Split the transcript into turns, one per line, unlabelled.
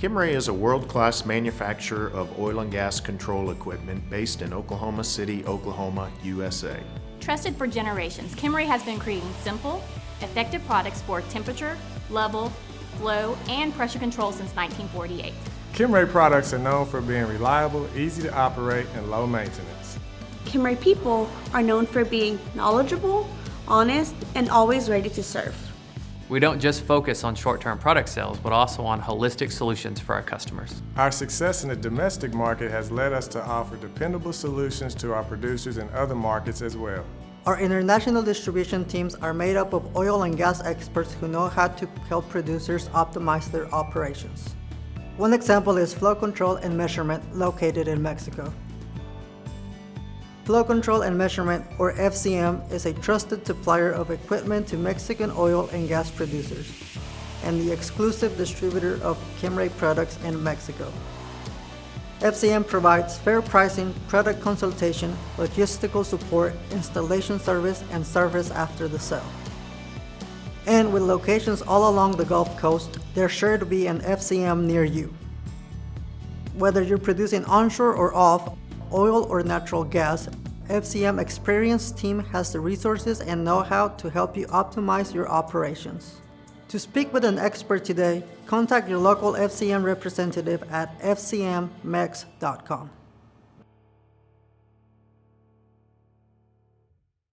Kimray is a world-class manufacturer of oil and gas control equipment based in Oklahoma City, Oklahoma, USA.
Trusted for generations, Kimray has been creating simple, effective products for temperature, level, flow, and pressure control since 1948.
Kimray products are known for being reliable, easy to operate, and low maintenance.
Kimray people are known for being knowledgeable, honest, and always ready to serve.
We don't just focus on short-term product sales, but also on holistic solutions for our customers.
Our success in the domestic market has led us to offer dependable solutions to our producers in other markets as well.
Our international distribution teams are made up of oil and gas experts who know how to help producers optimize their operations. One example is Flow Control and Measurement, located in Mexico. Flow Control and Measurement, or FCM, is a trusted supplier of equipment to Mexican oil and gas producers, and the exclusive distributor of Kimray products in Mexico. FCM provides fair pricing, product consultation, logistical support, installation service, and service after the sale. And with locations all along the Gulf Coast, there's sure to be an FCM near you. Whether you're producing onshore or off, oil or natural gas, FCM experienced team has the resources and know-how to help you optimize your operations. To speak with an expert today, contact your local FCM representative at fcmmex.com.